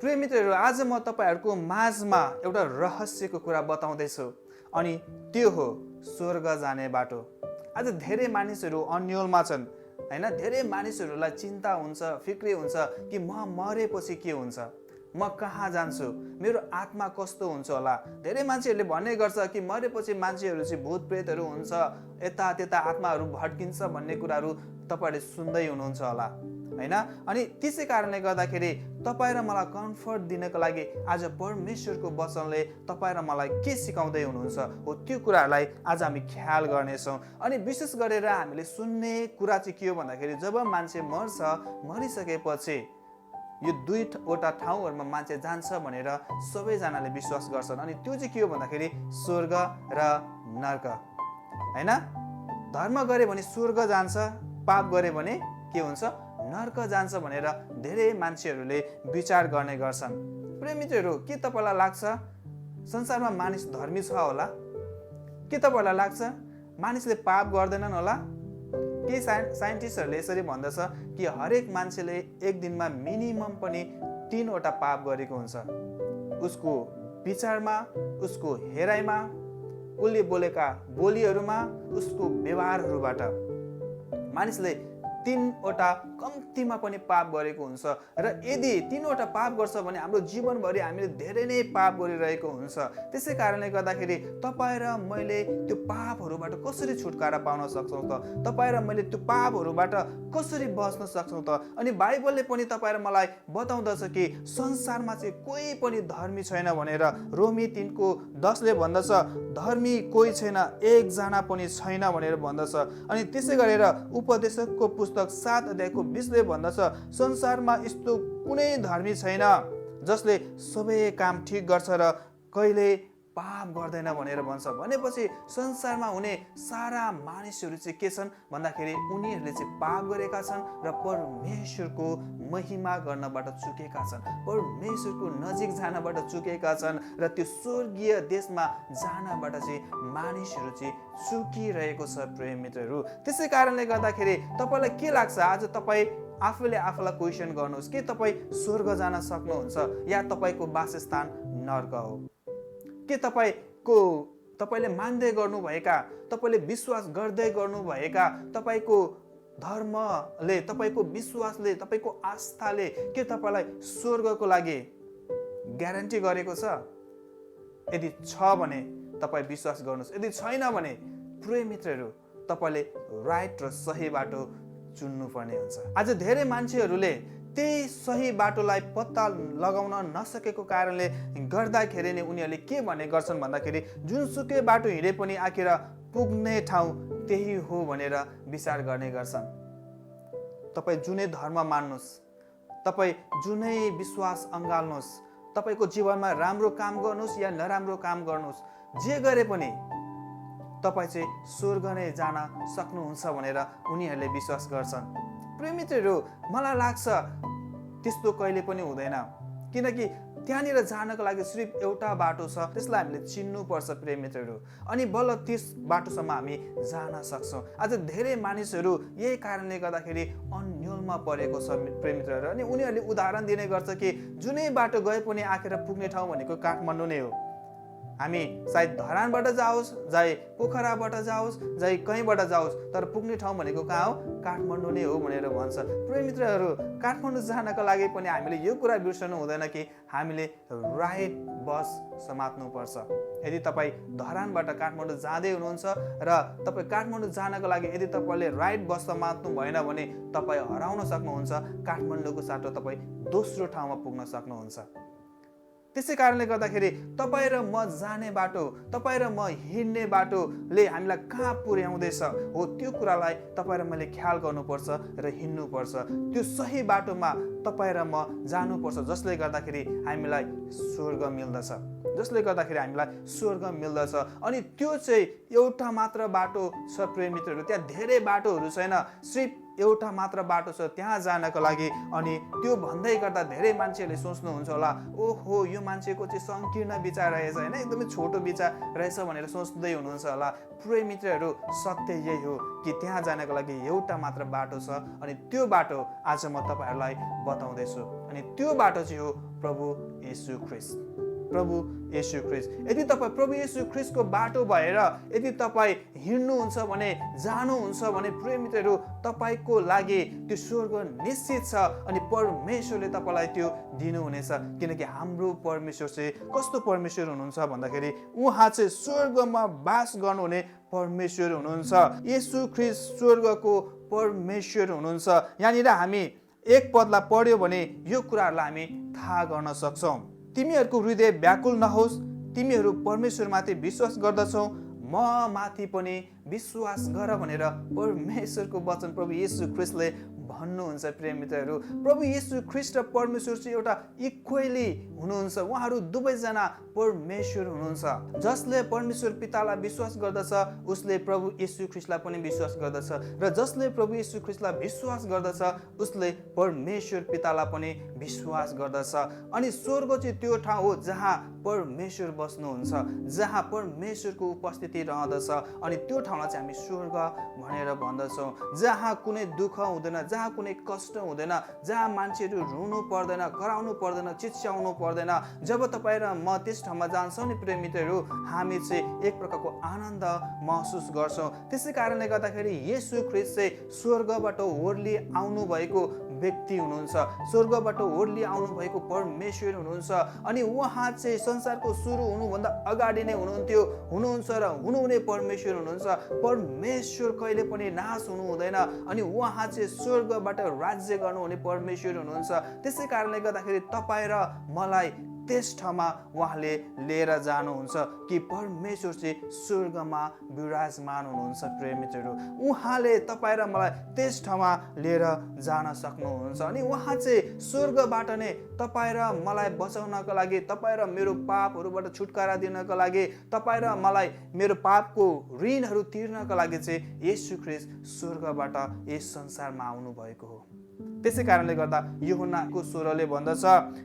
प्रिय मित्रहरू, आज म तपाईहरूको माझमा एउटा रहस्यको कुरा बताउँदैछु अनि त्यो हो स्वर्ग जाने बाटो। आज धेरै मानिसहरू अन्योलमा छन् हैन। धेरै मानिसहरूलाई चिन्ता हुन्छ, फिक्री हुन्छ कि म मरेपछि के हुन्छ, म कहाँ जान्छु, मेरो आत्मा कस्तो हुन्छ होला। धेरै मान्छेहरूले भन्ने गर्छ कि मरेपछि मान्छेहरू चाहिँ भूत प्रेतहरू हुन्छ, यता त्यता आत्माहरू भड्किन्छ भन्ने कुराहरू तपाईहरूले सुन्दै हुनुहुन्छ होला हैन। अनि त्यसै कारणले गर्दाखेरि तपाईँ र मलाई कम्फर्ट दिनको लागि आज परमेश्वरको वचनले तपाईँ र मलाई के सिकाउँदै हुनुहुन्छ हो त्यो कुराहरूलाई आज हामी ख्याल गर्नेछौँ। अनि विशेष गरेर हामीले सुन्ने कुरा चाहिँ के हो भन्दाखेरि जब मान्छे मर्छ, मरिसकेपछि यो दुईवटा ठाउँहरूमा मान्छे जान्छ भनेर सबैजनाले विश्वास गर्छन्। अनि त्यो चाहिँ के हो भन्दाखेरि स्वर्ग र नर्क हैन। धर्म गरे भने स्वर्ग जान्छ, पाप गरे भने के हुन्छ, नर्क जान्छ भनेर धेरै मान्छेहरूले विचार गर्ने गर्छन्। प्रिय मित्रहरू, के तपाईँलाई लाग्छ संसारमा मानिस धर्मी छ होला? के तपाईँलाई लाग्छ मानिसले पाप गर्दैनन् होला? केही साइन्टिस्टहरूले यसरी भन्दछ कि हरेक मान्छेले एक दिनमा मिनिमम पनि 3वटा पाप गरेको हुन्छ। उसको विचारमा, उसको हेराइमा, उसले बोलेका बोलीहरूमा, उसको व्यवहारहरूबाट मानिसले 3वटा कम्तीमा पनि पाप गरेको हुन्छ। र यदि 3वटा पाप गर्छ भने हाम्रो जीवनभरि हामीले धेरै नै पाप गरिरहेको हुन्छ। त्यसै कारणले गर्दाखेरि तपाईँ र मैले त्यो पापहरूबाट कसरी छुटकारा पाउन सक्छौँ त? तपाईँ र मैले त्यो पापहरूबाट कसरी बच्न सक्छौँ त? अनि बाइबलले पनि तपाईँ र मलाई बताउँदछ कि संसारमा चाहिँ कोही पनि धर्मी छैन भनेर। रोमी 3:10 भन्दछ धर्मी कोही छैन, एकजना पनि छैन भनेर भन्दछ। अनि त्यसै गरेर उपदेशकको पुस्तक 7:20 भन्दछ संसारमा यस्तो कुनै धर्मी छैन जसले सबै काम ठिक गर्छ र कहिले पाप गर्दैन भनेर भन्छ। भनेपछि संसारमा हुने सारा मानिसहरू चाहिँ के छन् भन्दाखेरि उनीहरूले चाहिँ पाप गरेका छन् र परमेश्वरको महिमा गर्नबाट चुकेका छन्, परमेश्वरको नजिक जानबाट चुकेका छन् र त्यो स्वर्गीय देशमा जानबाट चाहिँ मानिसहरू चाहिँ चुकिरहेको छ। प्रिय मित्रहरू, त्यसै कारणले गर्दाखेरि तपाईँलाई के लाग्छ? आज तपाईँ आफूले आफूलाई क्वेसन गर्नुहोस्, के तपाईँ स्वर्ग जान सक्नुहुन्छ या तपाईँको वासस्थान नर्क हो? के तपाईँले मान्दै गर्नुभएका, तपाईँले विश्वास गर्दै गर्नुभएका तपाईँको धर्मले, तपाईँको विश्वासले, तपाईँको आस्थाले के तपाईँलाई स्वर्गको लागि ग्यारेन्टी गरेको छ? यदि छ भने तपाईँ विश्वास गर्नुहोस्, यदि छैन भने प्रिय मित्रहरू तपाईँले राइट र सही बाटो चुन्नुपर्ने हुन्छ। आज धेरै मान्छेहरूले त्यही सही बाटोलाई पत्ता लगाउन नसकेको कारणले गर्दाखेरि नै उनीहरूले के भन्ने गर्छन् भन्दाखेरि जुनसुकै बाटो हिँडे पनि आखिर पुग्ने ठाउँ त्यही हो भनेर विचार गर्ने गर्छन्। तपाईँ जुनै धर्म मान्नुहोस्, तपाईँ जुनै विश्वास अँगाल्नुहोस्, तपाईँको जीवनमा राम्रो काम गर्नुहोस् या नराम्रो काम गर्नुहोस्, जे गरे पनि तपाईँ चाहिँ स्वर्ग नै जान सक्नुहुन्छ भनेर उनीहरूले विश्वास गर्छन्। प्रिय मित्रहरू, मलाई लाग्छ त्यस्तो कहिले पनि हुँदैन, किनकि त्यहाँनिर जानको लागि सिर्फ एउटा बाटो छ, त्यसलाई हामीले चिन्नुपर्छ प्रिय मित्रहरू, अनि बल्ल त्यस बाटोसम्म हामी जान सक्छौँ। आज धेरै मानिसहरू यही कारणले गर्दाखेरि अन्योलमा परेको छ प्रिय मित्रहरू। अनि उनीहरूले उदाहरण दिने गर्छ कि जुनै बाटो गए पनि आखिर पुग्ने ठाउँ भनेको काठमाडौँ नै हो। हामी सायद धरानबाट जाओस्, चाहे पोखराबाट जाओस्, चाहे कहीँबाट जाओस्, तर पुग्ने ठाउँ भनेको कहाँ हो? काठमाडौँ नै हो भनेर भन्छ। प्रिय मित्रहरू, काठमाडौँ जानको लागि पनि हामीले यो कुरा बिर्सनु हुँदैन कि हामीले राइट बस समात्नुपर्छ। यदि तपाईँ धरानबाट काठमाडौँ जाँदै हुनुहुन्छ र तपाईँ काठमाडौँ जानको लागि यदि तपाईँले राइट बस समात्नु भएन भने तपाईँ हराउन सक्नुहुन्छ। काठमाडौँको साटो तपाईँ दोस्रो ठाउँमा पुग्न सक्नुहुन्छ। त्यसै कारणले गर्दाखेरि तपाईँ र म जाने बाटो, तपाईँ र म हिँड्ने बाटोले हामीलाई कहाँ पुर्याउँदैछ हो त्यो कुरालाई तपाईँ र मैले ख्याल गर्नुपर्छ र हिँड्नुपर्छ। त्यो सही बाटोमा तपाईँ र म जानुपर्छ, जसले गर्दाखेरि हामीलाई स्वर्ग मिल्दछ, जसले गर्दाखेरि हामीलाई स्वर्ग मिल्दछ। अनि त्यो चाहिँ एउटा मात्र बाटो छ प्रिय मित्रहरू, त्यहाँ धेरै बाटोहरू छैन। सिर्फ एउटा मात्र बाटो छ त्यहाँ जानको लागि। अनि त्यो भन्दै गर्दा धेरै मान्छेहरूले सोच्नुहुन्छ होला, ओहो यो मान्छेको चाहिँ सङ्कीर्ण विचार रहेछ होइन, एकदमै छोटो विचार रहेछ भनेर सोच्दै हुनुहुन्छ होला। प्रिय मित्रहरू, सत्य यही हो कि त्यहाँ जानको लागि एउटा मात्र बाटो छ अनि त्यो बाटो आज म तपाईँहरूलाई बताउँदैछु। अनि त्यो बाटो चाहिँ हो प्रभु येशू ख्रीष्ट। प्रभु येशू ख्रीष्ट। यदि तपाईँ प्रभु येशू ख्रीष्टको बाटो भएर यदि तपाईँ हिँड्नुहुन्छ भने, जानुहुन्छ भने प्रिय मित्रहरू, तपाईँको लागि त्यो स्वर्ग निश्चित छ अनि परमेश्वरले तपाईँलाई त्यो दिनुहुनेछ। किनकि हाम्रो परमेश्वर चाहिँ कस्तो परमेश्वर हुनुहुन्छ भन्दाखेरि उहाँ चाहिँ स्वर्गमा बास गर्नुहुने परमेश्वर हुनुहुन्छ। येशू ख्रीष्ट स्वर्गको परमेश्वर हुनुहुन्छ। यहाँनिर हामी एक पदलाई पढ्यो भने यो कुराहरूलाई हामी थाहा गर्न सक्छौँ। तिमीहरूको हृदय व्याकुल नहोस्, तिमीहरू परमेश्वरमाथि विश्वास गर्दछौ, म माथि पनि विश्वास गर भनेर परमेश्वरको वचन प्रभु येशू ख्रीष्टले भन्नुहुन्छ। प्रिय मित्रहरू, प्रभु येशू ख्रीष्ट र परमेश्वर चाहिँ एउटा इक्वली हुनुहुन्छ। उहाँहरू दुवैजना परमेश्वर हुनुहुन्छ। जसले परमेश्वर पितालाई विश्वास गर्दछ उसले प्रभु येशू ख्रीष्टलाई पनि विश्वास गर्दछ र जसले प्रभु येशू ख्रीष्टलाई विश्वास गर्दछ उसले परमेश्वर पितालाई पनि विश्वास गर्दछ। अनि स्वर्ग चाहिँ त्यो ठाउँ हो जहाँ परमेश्वर बस्नुहुन्छ, जहाँ परमेश्वरको उपस्थिति रहँदछ। अनि त्यो ठाउँलाई चाहिँ हामी स्वर्ग भनेर भन्दछौँ, जहाँ कुनै दुःख हुँदैन, जहाँ कुनै कष्ट हुँदैन, जहाँ मान्छेहरू रुनु पर्दैन, कराउनु पर्दैन, चिच्याउनु पर्दैन। जब तपाईँ र म त्यस ठाउँमा जान्छौँ नि प्रिय मित्रहरू, हामी चाहिँ एक प्रकारको आनन्द महसुस गर्छौँ। त्यसै कारणले गर्दाखेरि येशू ख्रीष्ट चाहिँ स्वर्गबाट ओर्ली आउनु भएको व्यक्ति हुनुहुन्छ, स्वर्गबाट ओर्ली आउनु भएको परमेश्वर हुनुहुन्छ। अनि उहाँ चाहिँ संसारको सुरु हुनुभन्दा अगाडि नै हुनुहुन्छ र हुनुहुने परमेश्वर हुनुहुन्छ। परमेश्वर कहिले पनि नाश हुनु हुँदैन अनि उहाँ चाहिँ स्वर्गबाट राज्य गर्नुहुने परमेश्वर हुनुहुन्छ। त्यसै कारणले गर्दाखेरि तपाईँ र मलाई त्यस ठाउँमा उहाँले लिएर जानुहुन्छ कि परमेश्वर चाहिँ स्वर्गमा विराजमान हुनुहुन्छ। प्रिय मित्रहरू, उहाँले तपाईँ र मलाई त्यस ठाउँमा लिएर जान सक्नुहुन्छ। अनि उहाँ चाहिँ स्वर्गबाट नै तपाईँ र मलाई बचाउनको लागि, तपाईँ र मेरो पापहरूबाट छुटकारा दिनको लागि, तपाईँ र मलाई मेरो पापको ऋणहरू तिर्नको लागि चाहिँ येशू ख्रीष्ट स्वर्गबाट यस संसारमा आउनु भएको हो। त्यसै कारणले गर्दा यूहन्नाको 16ले भन्दछ,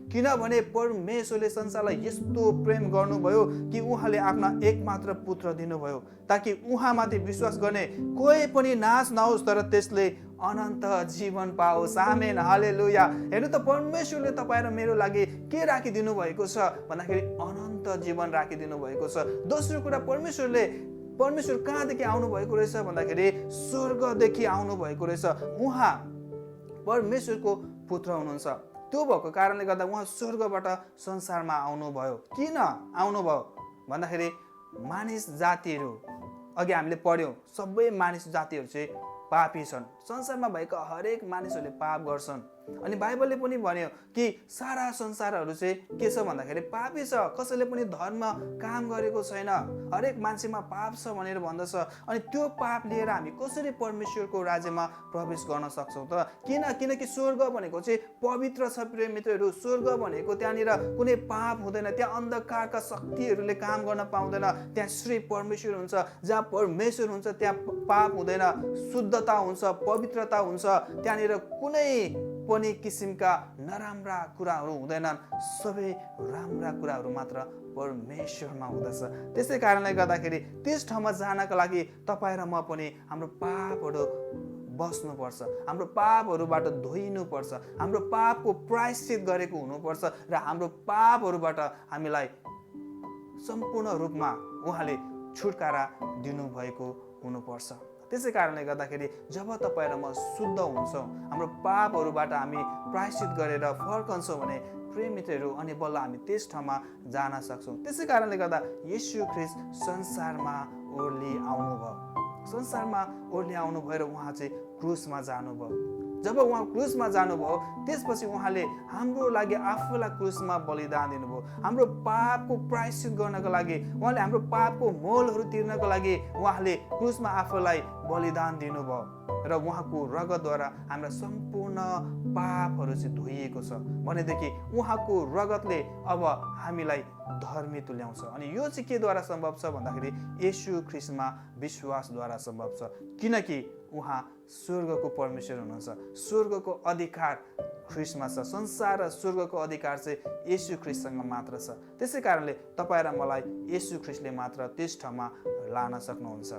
किनभने परमेश्वरले संसारलाई यस्तो प्रेम गर्नुभयो कि उहाँले आफ्ना एकमात्र पुत्र दिनुभयो ताकि उहाँमाथि विश्वास गर्ने कोही पनि नाश नहोस् तर त्यसले अनन्त जीवन पाओस्। आमेन, हालेलुया। हेर्नु त, परमेश्वरले तपाईँ र मेरो लागि के राखिदिनु भएको छ भन्दाखेरि अनन्त जीवन राखिदिनु भएको छ। दोस्रो कुरा, परमेश्वर कहाँदेखि आउनु भएको रहेछ भन्दाखेरि स्वर्गदेखि आउनु भएको रहेछ। उहाँ परमेश्वरको पुत्र हुनुहुन्छ। त्यो भएको कारणले गर्दा उहाँ स्वर्गबाट संसारमा आउनुभयो। किन आउनुभयो भन्दाखेरि मानिस जातिहरू, अघि हामीले पढ्यौँ, सबै मानिस जातिहरू चाहिँ पापी छन्। संसारमा भएका हरेक मानिसहरूले पाप गर्छन्। अनि बाइबलले पनि भन्यो कि सारा संसारहरू चाहिँ के छ भन्दाखेरि पापी छ, कसैले पनि धर्म काम गरेको छैन, हरेक मान्छेमा पाप छ भनेर भन्दछ। अनि त्यो पाप लिएर हामी कसरी परमेश्वरको राज्यमा प्रवेश गर्न सक्छौँ त? किनकि स्वर्ग भनेको चाहिँ पवित्र छ। प्रिय मित्रहरू, स्वर्ग भनेको त्यहाँनिर कुनै पाप हुँदैन, त्यहाँ अन्धकारका शक्तिहरूले काम गर्न पाउँदैन। त्यहाँ श्री परमेश्वर हुन्छ। जहाँ परमेश्वर हुन्छ त्यहाँ पाप हुँदैन, शुद्धता हुन्छ, पवित्रता हुन्छ। त्यहाँनिर कुनै पनि किसिमका नराम्रा कुराहरू हुँदैनन्, सबै राम्रा कुराहरू मात्र परमेश्वरमा हुँदछ। त्यसै कारणले गर्दाखेरि त्यस ठाउँमा जानको लागि तपाईँ र म पनि हाम्रो पापहरू बस्नुपर्छ, हाम्रो पापहरूबाट धोइनुपर्छ, हाम्रो पापको प्रायश्चित गरेको हुनुपर्छ र हाम्रो पापहरूबाट हामीलाई सम्पूर्ण रूपमा उहाँले छुटकारा दिनुभएको हुनुपर्छ। त्यसै कारणले गर्दाखेरि जब तपाईँ र म शुद्ध हुन्छौँ, हाम्रो पापहरूबाट हामी प्रायश्चित गरेर फर्कन्छौँ भने प्रिय मित्रहरू, अनि बल्ल हामी त्यस ठाउँमा जान सक्छौँ। त्यसै कारणले गर्दा येशू ख्रीष्ट संसारमा ओर्ली आउनुभयो, संसारमा ओर्ली आउनुभयो र उहाँ चाहिँ क्रुसमा जानुभयो। जब उहाँ क्रुसमा जानुभयो त्यसपछि उहाँले हाम्रो लागि आफूलाई क्रुसमा बलिदान दिनुभयो। हाम्रो पापको प्रायश्चित गर्नको लागि, उहाँले हाम्रो पापको मोलहरू तिर्नको लागि उहाँले क्रुसमा आफूलाई बलिदान दिनुभयो र उहाँको रगतद्वारा हाम्रा सम्पूर्ण पापहरू चाहिँ धोइएको छ। भनेदेखि उहाँको रगतले अब हामीलाई धर्मी तुल्याउँछ। अनि यो चाहिँ केद्वारा सम्भव छ भन्दाखेरि येशू ख्रीष्टमा विश्वासद्वारा सम्भव छ। किनकि उहाँ स्वर्गको परमेश्वर हुनुहुन्छ। स्वर्गको अधिकार ख्रिस्टमा छ। संसार र स्वर्गको अधिकार चाहिँ येशू ख्रिस्टसँग मात्र छ। त्यसै कारणले तपाईँ र मलाई येशू ख्रिस्टले मात्र त्यस ठाउँमा लान सक्नुहुन्छ,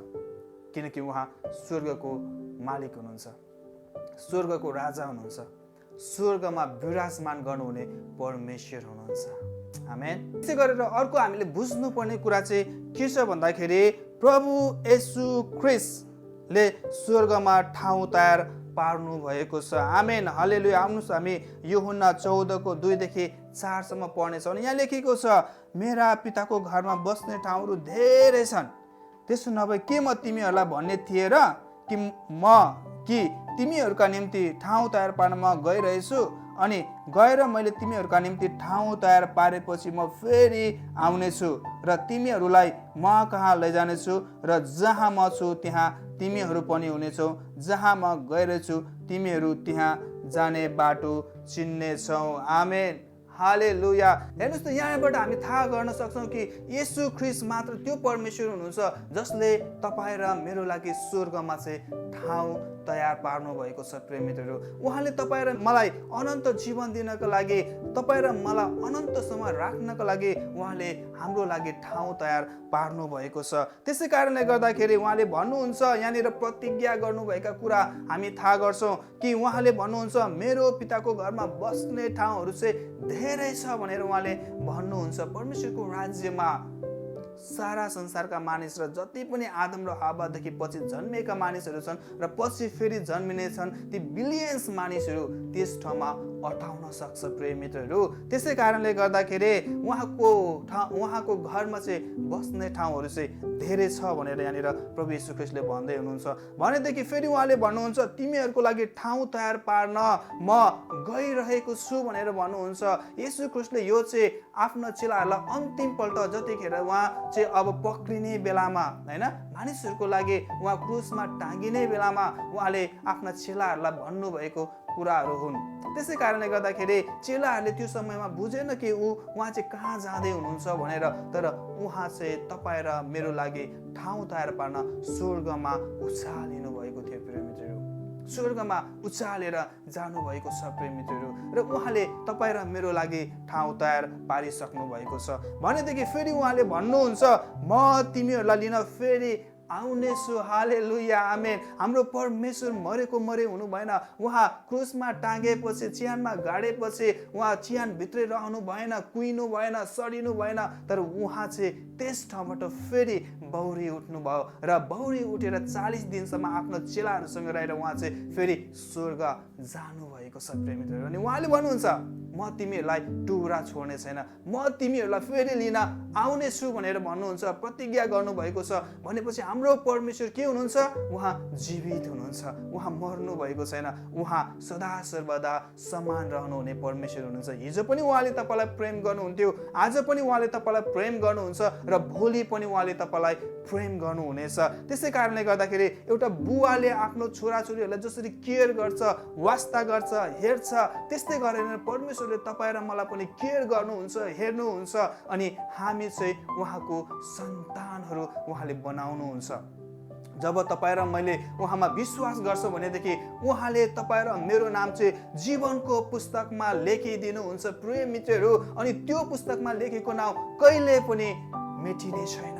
किनकि उहाँ स्वर्गको मालिक हुनुहुन्छ, स्वर्गको राजा हुनुहुन्छ, स्वर्गमा विराजमान गर्नुहुने परमेश्वर हुनुहुन्छ। आमेन। त्यसै गरेर अर्को हामीले बुझ्नुपर्ने कुरा चाहिँ के छ भन्दाखेरि प्रभु येशू ख्रिस्टले स्वर्गमा ठाउँ तयार पार्नु भएको छ। आमेन, हालेलुया। आउनुहोस् हामी यूहन्ना 14:2-4 पढ्नेछौँ। यहाँ लेखेको छ, मेरा पिताको घरमा बस्ने ठाउँहरू धेरै छन्, त्यसो नभए के म तिमीहरूलाई भन्ने थिएँ र कि तिमीहरूका निम्ति ठाउँ तयार पार्न म गइरहेछु, अनि गएर मैले तिमीहरूका निम्ति ठाउँ तयार पारेपछि म फेरि आउनेछु र तिमीहरूलाई म कहाँ लैजानेछु, र जहाँ म छु त्यहाँ तिमीहरू पनि हुनेछौ, जहाँ म गइरहेछु तिमीहरू त्यहाँ जाने बाटो चिन्नेछौ। आमेन, हालेलुया। हेर्नुहोस् त, यहाँबाट हामी थाहा गर्न सक्छौँ कि येशू ख्रिस्ट मात्र त्यो परमेश्वर हुनुहुन्छ जसले तपाईँ र मेरो लागि स्वर्गमा चाहिँ ठाउँ तयार पार्नु भएको छ। प्रेमितहरू, उहाँले तपाईँ र मलाई अनन्त जीवन दिनको लागि, तपाईँ र मलाई अनन्तसम्म राख्नको लागि उहाँले हाम्रो लागि ठाउँ तयार पार्नु भएको छ। त्यसै कारणले गर्दाखेरि उहाँले भन्नुहुन्छ, यहाँनिर प्रतिज्ञा गर्नुभएका कुरा हामी थाहा गर्छौँ कि उहाँले भन्नुहुन्छ मेरो पिताको घरमा बस्ने ठाउँहरू चाहिँ धेरै छ भनेर उहाँले भन्नुहुन्छ। परमेश्वरको राज्यमा सारा संसारका मानिस र जति पनि आदम र हव्वादेखि पछि जन्मिएका मानिसहरू छन् र पछि फेरि जन्मिने छन्, ती बिलियन्स मानिसहरू त्यस ठाउँमा अटाउन सक्छ। प्रिय मित्रहरू, त्यसै कारणले गर्दाखेरि उहाँको घरमा चाहिँ बस्ने ठाउँहरू चाहिँ धेरै छ भनेर यहाँनिर प्रभु येशू ख्रिस्टले भन्दै हुनुहुन्छ। भनेदेखि फेरि उहाँले भन्नुहुन्छ तिमीहरूको लागि ठाउँ तयार पार्न म गइरहेको छु भनेर भन्नुहुन्छ। येशू ख्रिस्टले यो चाहिँ आफ्ना चेलाहरूलाई अन्तिम पल्ट जतिखेर उहाँ चाहिँ अब पक्रिने बेलामा, हैन, मानिसहरूको लागि उहाँ क्रुसमा टाँगिने बेलामा उहाँले आफ्ना चेलाहरूलाई भन्नुभएको कुराहरू हुन्। त्यसै कारणले गर्दाखेरि चेलाहरूले त्यो समयमा बुझेन कि उहाँ चाहिँ कहाँ जाँदै हुनुहुन्छ भनेर, तर उहाँ चाहिँ तपाईँ र मेरो लागि ठाउँ तयार पार्न स्वर्गमा उचालिनु भएको थियो। प्रिय मित्रहरू, स्वर्गमा उचालेर जानुभएको छ। प्रिय मित्रहरू, र उहाँले तपाईँ र मेरो लागि ठाउँ तयार पारिसक्नु भएको छ। भनेदेखि फेरि उहाँले भन्नुहुन्छ म तिमीहरूलाई लिन फेरि आउनेछु। हालेलुया, आमेन। हाम्रो परमेश्वर मरेको मरे हुनु भएन। उहाँ क्रुसमा टाँगेपछि, चिहानमा गाडेपछि उहाँ चिहानभित्रै रहनु भएन, कुहिनु भएन, सडिनु भएन, तर उहाँ चाहिँ त्यस ठाउँबाट फेरि बौरी उठ्नुभयो र बौरी उठेर 40 दिनसम्म आफ्नो चेलाहरूसँग रहेर उहाँ चाहिँ फेरि स्वर्ग जानुभएको छ। प्रेमितहरू, अनि उहाँले भन्नुहुन्छ म तिमीहरूलाई टुक्रा छोड्ने छैन, म तिमीहरूलाई फेरि लिन आउनेछु भनेर भन्नुहुन्छ, प्रतिज्ञा गर्नुभएको छ। भनेपछि हाम्रो परमेश्वर के हुनुहुन्छ? उहाँ जीवित हुनुहुन्छ, उहाँ मर्नु भएको छैन, उहाँ सदा सर्वदा समान रहनुहुने परमेश्वर हुनुहुन्छ। हिजो पनि उहाँले तपाईँलाई प्रेम गर्नुहुन्थ्यो, आज पनि उहाँले तपाईँलाई प्रेम गर्नुहुन्छ र भोलि पनि उहाँले तपाईँलाई प्रेम गर्नुहुनेछ। त्यसै कारणले गर्दाखेरि एउटा बुवाले आफ्नो छोराछोरीहरूलाई जसरी केयर गर्छ, वास्ता गर्छ, हेर्छ, त्यस्तै गरेर परमेश्वरले तपाईँ र मलाई पनि केयर गर्नुहुन्छ, हेर्नुहुन्छ, अनि हामी चाहिँ उहाँको सन्तानहरू उहाँले बनाउनुहुन्छ। जब तपाईँ र मैले उहाँमा विश्वास गर्छौँ भनेदेखि उहाँले तपाईँ र मेरो नाम चाहिँ जीवनको पुस्तकमा लेखिदिनुहुन्छ। प्रिय मित्रहरू, अनि त्यो पुस्तकमा लेखेको नाम कहिले पनि मेटिने छैन।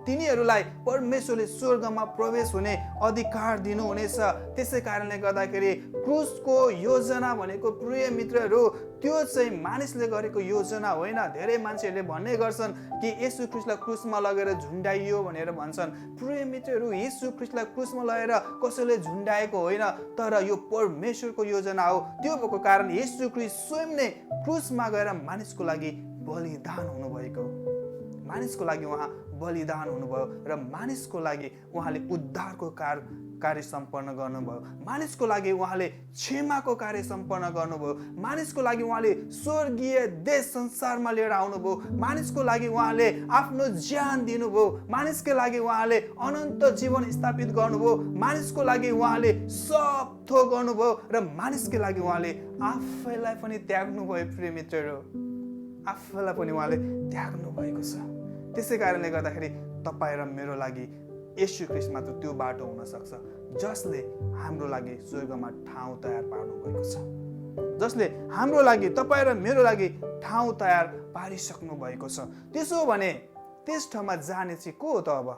तिनीहरूलाई परमेश्वरले स्वर्गमा प्रवेश हुने अधिकार दिनुहुनेछ। त्यसै कारणले गर्दाखेरि क्रुसको योजना भनेको प्रिय मित्रहरू त्यो चाहिँ मानिसले गरेको योजना होइन। धेरै मान्छेहरूले भन्ने गर्छन् कि येशू ख्रिस्टलाई क्रुसमा लगेर झुन्डाइयो भनेर भन्छन्। प्रिय मित्रहरू, येशू ख्रिस्टलाई क्रुसमा लगेर कसैले झुन्डाएको होइन, तर यो परमेश्वरको योजना हो। त्यो भएको कारण येशू ख्रिस्ट स्वयं नै क्रुसमा गएर मानिसको लागि बलिदान हुनुभएको, मानिसको लागि उहाँ बलिदान हुनुभयो र मानिसको लागि उहाँले उद्धारको कार्य सम्पन्न गर्नुभयो, मानिसको लागि उहाँले क्षमाको कार्य सम्पन्न गर्नुभयो, मानिसको लागि उहाँले स्वर्गीय देश संसारमा लिएर आउनुभयो, मानिसको लागि उहाँले आफ्नो ज्यान दिनुभयो, मानिसको लागि उहाँले अनन्त जीवन स्थापित गर्नुभयो, मानिसको लागि उहाँले सब थोक गर्नुभयो र मानिसको लागि उहाँले आफैलाई पनि त्याग्नुभयो। प्रिय मित्रहरू, आफैलाई पनि उहाँले त्याग्नु भएको छ। त्यसै कारणले गर्दाखेरि तपाईँ र मेरो लागि येशू ख्रिस्ट मात्र त्यो बाटो हुन सक्छ। जसले हाम्रो लागि स्वर्गमा ठाउँ तयार पार्नु भएको छ, जसले हाम्रो लागि, तपाईँ र मेरो लागि ठाउँ तयार पारिसक्नु भएको छ। त्यसो भने त्यस ठाउँमा जाने चाहिँ को हो त? अब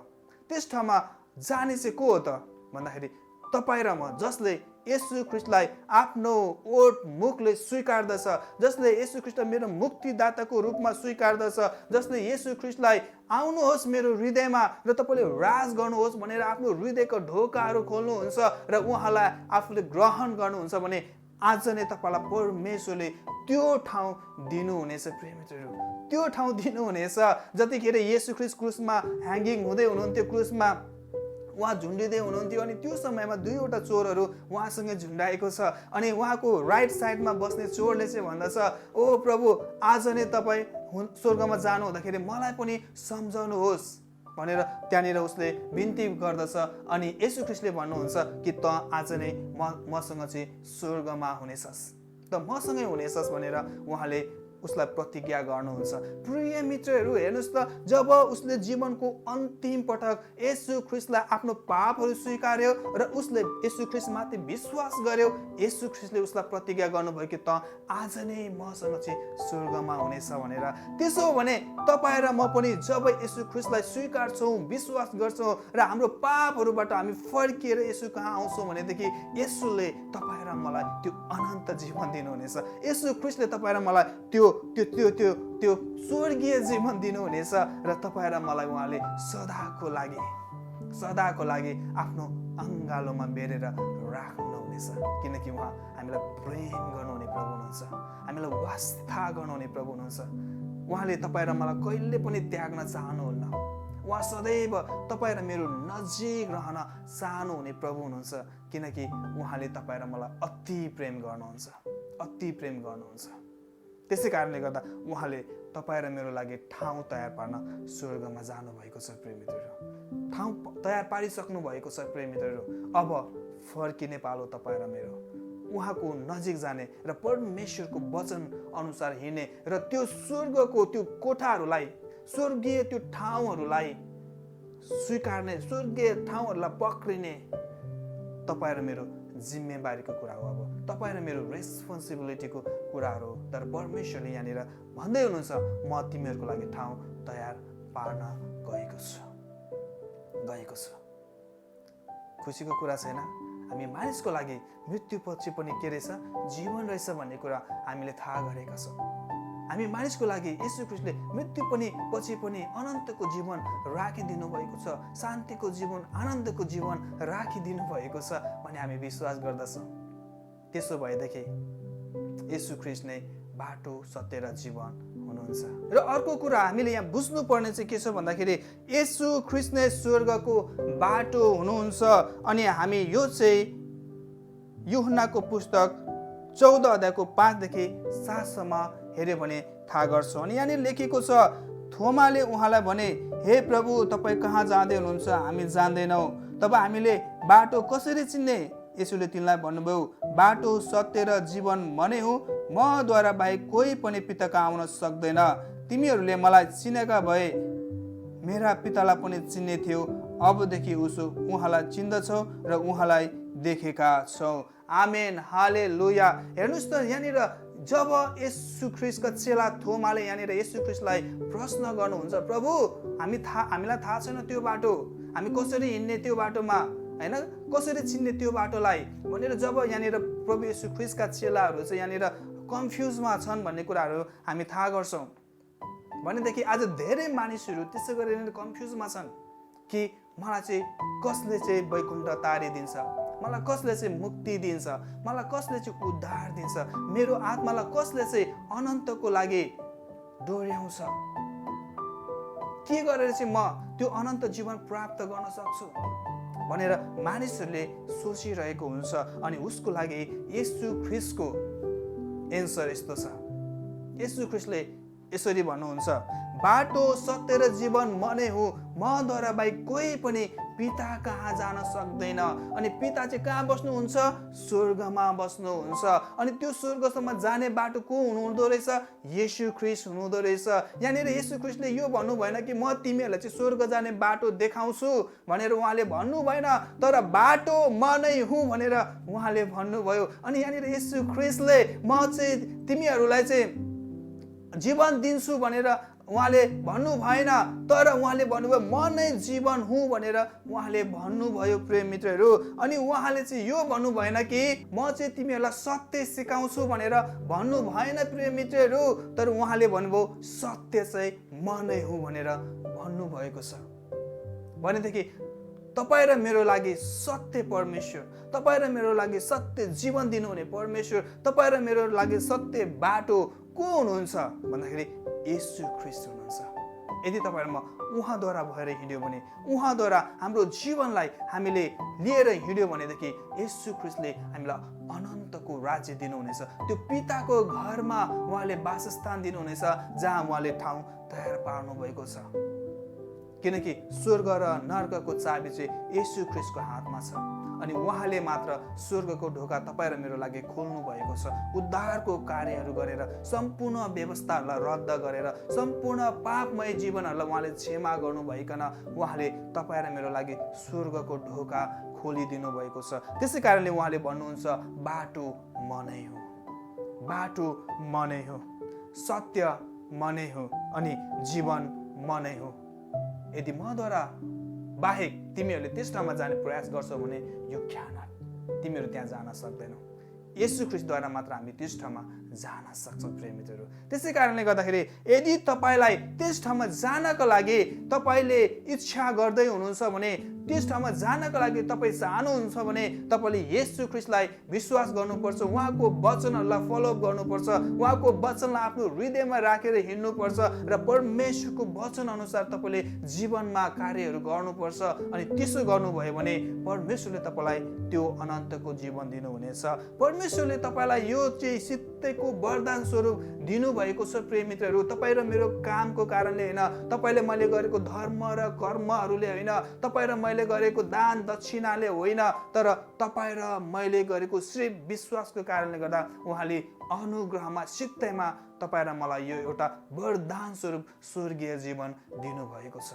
त्यस ठाउँमा जाने चाहिँ को हो त भन्दाखेरि तपाईँ र म, जसले येशू ख्रीष्टलाई आफ्नो ओठ मुखले स्वीकार्दछ, जसले येशू ख्रीष्ट मेरो मुक्तिदाताको रूपमा स्वीकार्दछ, जसले येशू ख्रीष्टलाई आउनुहोस् मेरो हृदयमा र तपाईँले राज गर्नुहोस् भनेर आफ्नो हृदयको ढोकाहरू खोल्नुहुन्छ र उहाँलाई आफूले ग्रहण गर्नुहुन्छ भने आज नै तपाईँलाई परमेश्वरले त्यो ठाउँ दिनुहुनेछ। प्रेमितहरू, त्यो ठाउँ दिनुहुनेछ। जतिखेर येशू ख्रीष्ट क्रुसमा ह्याङ्गिङ हुँदै हुनुहुन्थ्यो, क्रुसमा उहाँ झुन्डिँदै हुनुहुन्थ्यो अनि त्यो समयमा दुईवटा चोरहरू उहाँसँग झुन्डाएको छ अनि उहाँको राइट साइडमा बस्ने चोरले चाहिँ भन्दछ, ओ प्रभु, आज नै तपाईँ स्वर्गमा जानु हुँदाखेरि मलाई पनि सम्झाउनुहोस् भनेर त्यहाँनिर उसले बिन्ती गर्दछ। अनि येशू ख्रीष्टले भन्नुहुन्छ कि त आज नै मसँग चाहिँ स्वर्गमा हुनेछस्, त मसँगै हुनेछस् भनेर उहाँले उसलाई प्रतिज्ञा गर्नुहुन्छ। प्रिय मित्रहरू, हेर्नुहोस् त, जब उसले जीवनको अन्तिम पटक येशू ख्रीष्टलाई आफ्नो पापहरू स्वीकार्यो र उसले येशू ख्रीष्टमाथि विश्वास गर्यो, येशू ख्रीष्टले उसलाई प्रतिज्ञा गर्नुभयो कि त आज नै मसँग चाहिँ स्वर्गमा हुनेछ भनेर। त्यसो भने तपाईँ र म पनि जब येशू ख्रीष्टलाई स्वीकार्छौँ, विश्वास गर्छौँ र हाम्रो पापहरूबाट हामी फर्किएर येशू कहाँ आउँछौँ भनेदेखि येशूले तपाईँ र मलाई त्यो अनन्त जीवन दिनुहुनेछ। येशू ख्रीष्टले तपाईँ र मलाई त्यो स्वर्गीय जीवन दिनुहुनेछ र तपाईँ र मलाई उहाँले सदाको लागि आफ्नो अङ्गालोमा बेरेर राख्नुहुनेछ, किनकि उहाँ हामीलाई प्रेम गर्नुहुने प्रभु हुनुहुन्छ, हामीलाई वास्ता गर्नुहुने प्रभु हुनुहुन्छ। उहाँले तपाईँ र मलाई कहिले पनि त्याग्न चाहनुहुन्न। उहाँ सदैव तपाईँ र मेरो नजिक रहन चाहनुहुने प्रभु हुनुहुन्छ, किनकि उहाँले तपाईँ र मलाई अति प्रेम गर्नुहुन्छ। त्यसै कारणले गर्दा उहाँले तपाईँ र मेरो लागि ठाउँ तयार पार्न स्वर्गमा जानुभएको छ। प्रेमितहरू, ठाउँ तयार पारिसक्नु भएको छ। प्रेमितहरू, अब फर्किने पालो तपाईँ र मेरो, उहाँको नजिक जाने र परमेश्वरको वचन अनुसार हिँड्ने र त्यो स्वर्गको त्यो कोठाहरूलाई, स्वर्गीय त्यो ठाउँहरूलाई स्वीकार्ने, स्वर्गीय ठाउँहरूलाई पक्रिने तपाईँ र मेरो जिम्मेवारीको कुरा हो। अब तपाईँ र मेरो रेस्पोन्सिबिलिटीको कुराहरू हो। तर परमेश्वरले यहाँनिर भन्दै हुनुहुन्छ, म तिमीहरूको लागि ठाउँ तयार पार्न गएको छु। खुसीको कुरा छैन? हामी मानिसको लागि मृत्युपछि पनि के रहेछ, जीवन रहेछ भन्ने कुरा हामीले थाहा गरेका छौँ। हामी मानिसको लागि येशू ख्रीष्टले मृत्यु पनि पछि पनि अनन्तको जीवन राखिदिनु भएको छ, शान्तिको जीवन, आनन्दको जीवन राखिदिनु भएको छ भन्ने हामी विश्वास गर्दछौँ। त्यसो भएदेखि येशू ख्रीष्ट नै बाटो, सत्य र जीवन हुनुहुन्छ। र अर्को कुरा हामीले यहाँ बुझ्नु पर्ने चाहिँ के छ भन्दाखेरि येशू ख्रीष्ट नै स्वर्गको बाटो हुनुहुन्छ। अनि हामी यो चाहिँ यूहन्नाको पुस्तक 14 अध्यायको 5 देखि 7 सम्म हेऱ्यो भने थाहा गर्छौँ। अनि यहाँनिर लेखेको छ, थोमाले उहाँलाई भने, हे प्रभु, तपाईँ कहाँ जाँदै हुनुहुन्छ? हामी जान्दैनौँ, तब हामीले बाटो कसरी चिन्ने? येशूले तिनलाई भन्नुभयो, बाटो, सत्य र जीवन मनै हुँ, मद्वारा बाहेक कोही पनि पिताका आउन सक्दैन। तिमीहरूले मलाई चिनेका भए मेरा पितालाई पनि चिन्ने थियो। अबदेखि उहाँलाई चिन्दछौ र उहाँलाई देखेका छौ। आमेन, हालेलुया। हेर्नुहोस् त, यहाँनिर जब येशू ख्रीष्टका चेला थोमाले यहाँनिर येशू ख्रीष्टलाई प्रश्न गर्नुहुन्छ, प्रभु, हामीलाई थाहा छैन त्यो बाटो, हामी कसरी हिँड्ने त्यो बाटोमा, होइन, कसरी चिन्ने त्यो बाटोलाई भनेर जब यहाँनिर प्रभु येशू ख्रीष्टका चेलाहरू चाहिँ यहाँनिर कन्फ्युजमा छन् भन्ने कुराहरू हामी थाहा गर्छौँ। भनेदेखि आज धेरै मानिसहरू त्यसै गरेर कन्फ्युजमा छन् कि मलाई चाहिँ कसले चाहिँ वैकुण्ठ तारिदिन्छ, मलाई कसले चाहिँ मुक्ति दिन्छ, मलाई कसले चाहिँ उद्धार दिन्छ, मेरो आत्मालाई कसले चाहिँ अनन्तको लागि डोर्याउँछ, के गरेर चाहिँ म त्यो अनन्त जीवन प्राप्त गर्न सक्छु भनेर मानिसहरूले सोचिरहेको हुन्छ। अनि उसको लागि येशू ख्रीष्टको एन्सर यस्तो छ। येशू ख्रीष्टले यसरी भन्नुहुन्छ, बाटो, सत्य र जीवन म नै हुँ, मद्वारा बाहेक कोही पनि पिता कहाँ जान सक्दैन। अनि पिता चाहिँ कहाँ बस्नुहुन्छ? स्वर्गमा बस्नुहुन्छ। अनि त्यो स्वर्गसम्म जाने बाटो को हुनुहुँदो रहेछ? येशू ख्रीष्ट हुनुहुँदो रहेछ। यहाँनिर येशू ख्रीष्टले यो भन्नु भएन कि म तिमीहरूलाई चाहिँ स्वर्ग जाने बाटो देखाउँछु भनेर उहाँले भन्नु भएन, तर बाटो म नै हुँ भनेर उहाँले भन्नुभयो। अनि यहाँनिर येशू ख्रीष्टले म चाहिँ तिमीहरूलाई चाहिँ जीवन दिन्छु भनेर उहाँले भन्नु भएन, तर उहाँले भन्नुभयो म नै जीवन हुँ भनेर उहाँले भन्नुभयो प्रिय मित्रहरू। अनि उहाँले चाहिँ यो भन्नु भएन कि म चाहिँ तिमीहरूलाई सत्य सिकाउँछु भनेर भन्नु भएन प्रिय मित्रहरू, तर उहाँले भन्नुभयो सत्य चाहिँ म नै हुँ भनेर भन्नुभएको छ। भनेदेखि तपाईँ र मेरो लागि सत्य परमेश्वर, तपाईँ र मेरो लागि सत्य जीवन दिनुहुने परमेश्वर, तपाईँ र मेरो लागि सत्य बाटो को हुनुहुन्छ भन्दाखेरि येशू ख्रीष्ट हुनुहुन्छ। यदि तपाईँ र म उहाँद्वारा भएर हिँड्यो भने, उहाँद्वारा हाम्रो जीवनलाई हामीले लिएर हिँड्यो भनेदेखि येशू ख्रीष्टले हामीलाई अनन्तको राज्य दिनुहुनेछ। त्यो पिताको घरमा उहाँले वासस्थान दिनुहुनेछ, जहाँ उहाँले ठाउँ तयार पार्नु भएको छ। किनकि स्वर्ग र नर्कको चाबी चाहिँ येशू ख्रीष्टको हातमा छ। अनि उहाँले मात्र स्वर्गको ढोका तपाईँ र मेरो लागि खोल्नु भएको छ। उद्धारको कार्यहरू गरेर, सम्पूर्ण व्यवस्थाहरूलाई रद्द गरेर, सम्पूर्ण पापमय जीवनहरूलाई उहाँले क्षमा गर्नुभइकन उहाँले तपाईँ र मेरो लागि स्वर्गको ढोका खोलिदिनु भएको छ। त्यसै कारणले उहाँले भन्नुहुन्छ बाटो म नै हुँ, बाटो म नै हुँ, सत्य म नै हुँ, अनि जीवन म नै हुँ। यदि मद्वारा बाहेक तिमीहरूले त्यस ठाउँमा जाने प्रयास गर्छौ भने यो ख्यानात तिमीहरू त्यहाँ जान सक्दैनौ। येशू ख्रीष्टद्वारा मात्र हामी त्यस ठाउँमा जान सक्छौँ प्रिय मित्रहरू। त्यसै कारणले गर्दाखेरि यदि तपाईँलाई त्यस ठाउँमा जानको लागि तपाईँले इच्छा गर्दै हुनुहुन्छ भने, त्यस ठाउँमा जानको लागि तपाईँ चाहनुहुन्छ भने तपाईँले येशू ख्रीष्टलाई विश्वास गर्नुपर्छ, उहाँको वचनहरूलाई फलोअप गर्नुपर्छ, उहाँको वचनलाई आफ्नो हृदयमा राखेर हिँड्नुपर्छ र परमेश्वरको वचन अनुसार तपाईँले जीवनमा कार्यहरू गर्नुपर्छ। अनि त्यसो गर्नुभयो भने परमेश्वरले तपाईँलाई त्यो अनन्तको जीवन दिनुहुनेछ। परमेश्वरले तपाईँलाई यो चाहिँ सित्तैको वरदान स्वरूप दिनुभएको छ प्रिय मित्रहरू। तपाईँ र मेरो कामको कारणले होइन, तपाईँले मैले गरेको धर्म र कर्महरूले होइन, तपाईँ र मैले गरेको दान दक्षिणाले होइन, तर तपाईँ र मैले गरेको सिर्फ विश्वासको कारणले गर्दा उहाँले अनुग्रहमा सित्तैमा तपाईँ र मलाई यो एउटा वरदान स्वरूप स्वर्गीय जीवन दिनुभएको छ,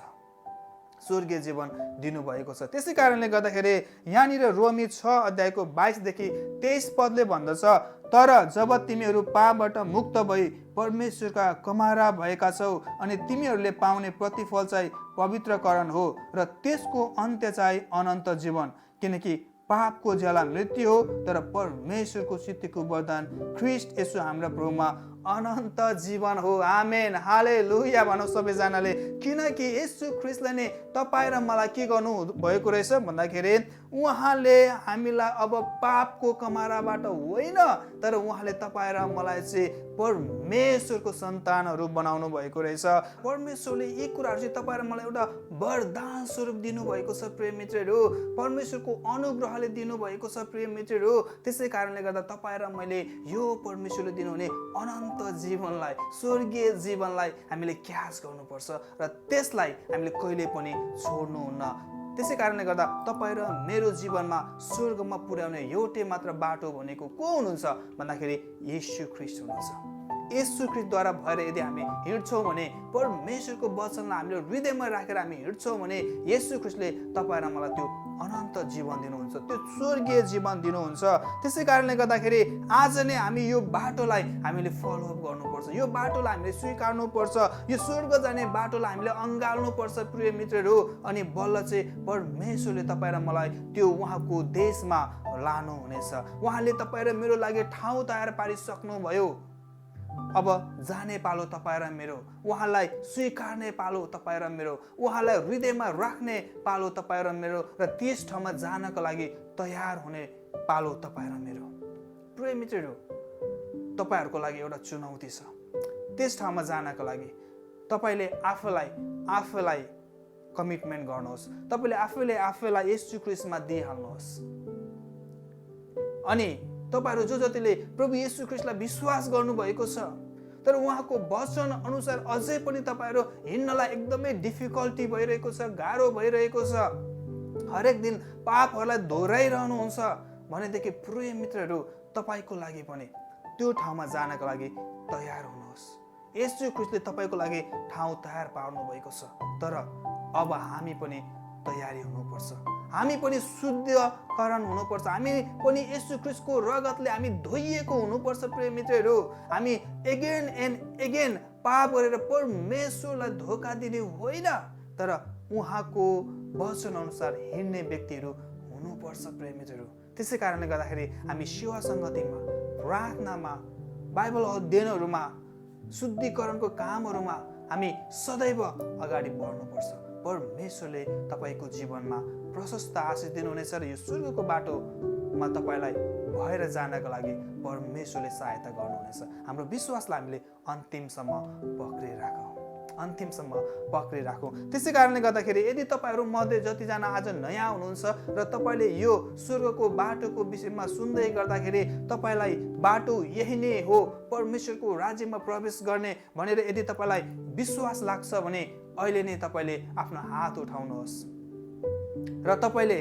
स्वर्गीय जीवन दिनुभएको छ। त्यसै कारणले गर्दाखेरि यहाँनिर रोमी 6 अध्यायको 22देखि 23 पदले भन्दछ, तर जब तिमीहरू पापबाट मुक्त भई परमेश्वरका कमारा भएका छौ अनि तिमीहरूले पाउने प्रतिफल चाहिँ पवित्रकरण हो र त्यसको अन्त्य चाहिँ अनन्त जीवन। किनकि पापको ज्याला मृत्यु हो, तर परमेश्वरको सिद्धिको वरदान ख्रीष्ट येशू हाम्रा प्रभुमा अनन्त जीवन हो। आमेन, हालेलुया भनौँ सबैजनाले। किनकि येशू ख्रीष्टले नै तपाईँ र मलाई के गर्नु भएको रहेछ भन्दाखेरि उहाँले हामीलाई अब पापको कमाराबाट होइन, तर उहाँले तपाईँ र मलाई चाहिँ परमेश्वरको सन्तानहरू बनाउनु भएको रहेछ। परमेश्वरले यी कुराहरू चाहिँ तपाईँ र मलाई एउटा वरदान स्वरूप दिनुभएको छ प्रिय मित्रहरू। परमेश्वरको अनुग्रहले दिनुभएको छ प्रिय मित्रहरू। त्यसै कारणले गर्दा तपाईँ र मैले यो परमेश्वरले दिनुहुने अनन्त जीवनलाई, स्वर्गीय जीवनलाई हामीले क्याच गर्नुपर्छ र त्यसलाई हामीले कहिले पनि छोड्नुहुन्न। त्यसै कारणले गर्दा तपाईँ र मेरो जीवनमा स्वर्गमा पुर्याउने एउटै मात्र बाटो भनेको को हुनुहुन्छ भन्दाखेरि येशू ख्रीष्ट हुनुहुन्छ। येशू ख्रीष्टद्वारा भएर यदि हामी हिँड्छौँ भने, परमेश्वरको वचनलाई हामीले हृदयमा राखेर हामी हिँड्छौँ भने येशू ख्रीष्टले तपाईँ र मलाई त्यो अनन्त जीवन दिनुहुन्छ, त्यो स्वर्गीय जीवन दिनुहुन्छ। त्यसै कारणले गर्दाखेरि आज नै हामी यो बाटोलाई हामीले फलोअप गर्नुपर्छ, यो बाटोलाई हामीले स्वीकार्नुपर्छ, यो स्वर्ग जाने बाटोलाई हामीले अँगाल्नुपर्छ प्रिय मित्रहरू। अनि बल्ल चाहिँ परमेश्वरले तपाईँ र मलाई त्यो उहाँको देशमा लानुहुनेछ। उहाँले तपाईँ र मेरो लागि ठाउँ तयार पारिसक्नुभयो। अब जाने पालो तपाईँ र मेरो, उहाँलाई स्वीकार्ने पालो तपाईँ र मेरो, उहाँलाई हृदयमा राख्ने पालो तपाईँ र मेरो, र त्यस ठाउँमा जानका लागि तयार हुने पालो तपाईँ र मेरो। प्रिय मित्रहरू, तपाईँहरूको लागि एउटा चुनौती छ। त्यस ठाउँमा जानका लागि तपाईँले आफूलाई कमिटमेन्ट गर्नुहोस्, तपाईँले आफैलाई येशू ख्रीष्टमा दिइहाल्नुहोस्। अनि तपाईँहरू जो जतिले प्रभु येशू ख्रीष्टलाई विश्वास गर्नुभएको छ, तर उहाँको वचन अनुसार अझै पनि तपाईँहरू हिँड्नलाई एकदमै डिफिकल्टी भइरहेको छ, गाह्रो भइरहेको छ, हरेक दिन पापहरूलाई दोहोऱ्याइरहनुहुन्छ भनेदेखि प्रिय मित्रहरू, तपाईँको लागि पनि त्यो ठाउँमा जानको लागि तयार हुनुहोस्। येशू ख्रीष्टले तपाईँको लागि ठाउँ तयार पार्नु भएको छ। तर अब हामी पनि तयारी हुनुपर्छ, हामी पनि शुद्धीकरण हुनुपर्छ, हामी पनि येशू ख्रीष्टको रगतले हामी धोइएको हुनुपर्छ। प्रिय मित्रहरू, हामी एगेन एन्ड एगेन पाप गरेर परमेश्वरलाई धोका दिने होइन, तर उहाँको वचन अनुसार हिँड्ने व्यक्तिहरू हुनुपर्छ। प्रिय मित्रहरू, त्यसै कारणले गर्दाखेरि हामी सेवा सङ्गतिमा, प्रार्थनामा, बाइबल अध्ययनहरूमा, शुद्धिकरणको कामहरूमा हामी सदैव अगाडि बढ्नुपर्छ। परमेश्वरले तपाईँको जीवनमा प्रशस्त आशिष दिनुहुनेछ र यो स्वर्गको बाटोमा तपाईँलाई भएर जानको लागि परमेश्वरले सहायता गर्नुहुनेछ। हाम्रो विश्वासलाई हामीले अन्तिमसम्म पक्रिराखौँ। त्यसै कारणले गर्दाखेरि यदि तपाईँहरू मध्ये जतिजना आज नयाँ हुनुहुन्छ र तपाईँले यो स्वर्गको बाटोको विषयमा सुन्दै गर्दाखेरि तपाईँलाई बाटो यही नै हो, परमेश्वरको राज्यमा प्रवेश गर्ने भनेर यदि तपाईँलाई विश्वास लाग्छ भने अहिले नै तपाईँले आफ्नो हात उठाउनुहोस् र तपाईँले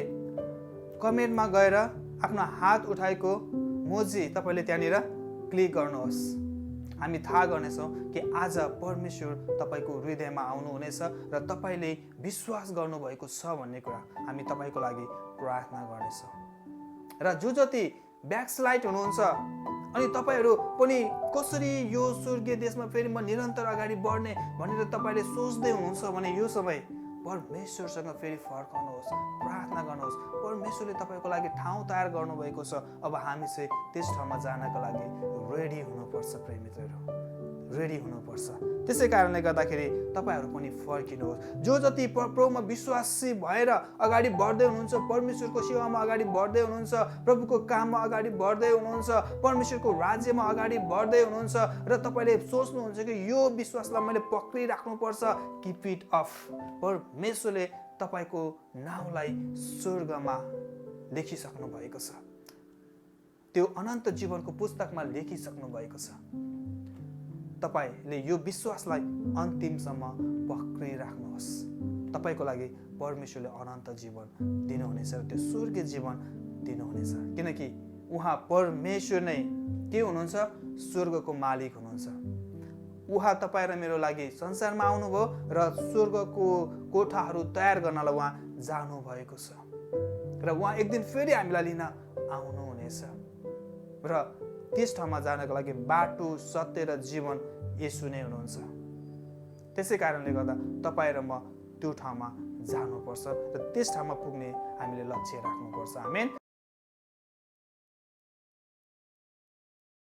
कमेन्टमा गएर आफ्नो हात उठाएको मोजी तपाईँले त्यहाँनिर क्लिक गर्नुहोस्। हामी थाहा गर्नेछौँ कि आज परमेश्वर तपाईँको हृदयमा आउनुहुनेछ र तपाईँले विश्वास गर्नुभएको छ भन्ने कुरा हामी तपाईँको लागि प्रार्थना गर्नेछौँ। र जो जति ब्याकस्लाइड हुनुहुन्छ अनि तपाईँहरू पनि कसरी यो स्वर्गीय देशमा फेरि म निरन्तर अगाडि बढ्ने भनेर तपाईँले सोच्दै हुनुहुन्छ भने यो समय परमेश्वरसँग फेरि फर्कनुहोस्, प्रार्थना गर्नुहोस्। परमेश्वरले तपाईँको लागि ठाउँ तयार गर्नुभएको छ। अब हामी चाहिँ त्यस ठाउँमा जानको लागि रेडी हुनुपर्छ। प्रिय मित्रहरू, रेडी हुनुपर्छ। त्यसै कारणले गर्दाखेरि तपाईँहरू पनि फर्किनुहोस्। जो जति प्रभुमा विश्वासी भएर अगाडि बढ्दै हुनुहुन्छ, परमेश्वरको सेवामा अगाडि बढ्दै हुनुहुन्छ, प्रभुको काममा अगाडि बढ्दै हुनुहुन्छ, परमेश्वरको राज्यमा अगाडि बढ्दै हुनुहुन्छ र तपाईँले सोच्नुहुन्छ कि यो विश्वासलाई मैले पक्रिराख्नुपर्छ, किप इट अफ। परमेश्वरले तपाईँको नाउँलाई स्वर्गमा लेखिसक्नु भएको छ, त्यो अनन्त जीवनको पुस्तकमा लेखिसक्नु भएको छ। तपाईँले यो विश्वासलाई अन्तिमसम्म पक्रिराख्नुहोस्। तपाईँको लागि परमेश्वरले अनन्त जीवन दिनुहुनेछ र त्यो स्वर्गीय जीवन दिनुहुनेछ, किनकि उहाँ परमेश्वर नै के हुनुहुन्छ? स्वर्गको मालिक हुनुहुन्छ। उहाँ तपाईँ र मेरो लागि संसारमा आउनुभयो र स्वर्गको कोठाहरू तयार गर्नलाई उहाँ जानुभएको छ र उहाँ एक दिन फेरि हामीलाई लिन आउनुहुनेछ र त्यस ठाउँमा जानको लागि बाटो, सत्य र जीवन येशू नै हुनुहुन्छ। त्यसै कारणले गर्दा तपाईँ र म त्यो ठाउँमा जानुपर्छ र त्यस ठाउँमा पुग्ने हामीले लक्ष्य राख्नुपर्छ। आमेन।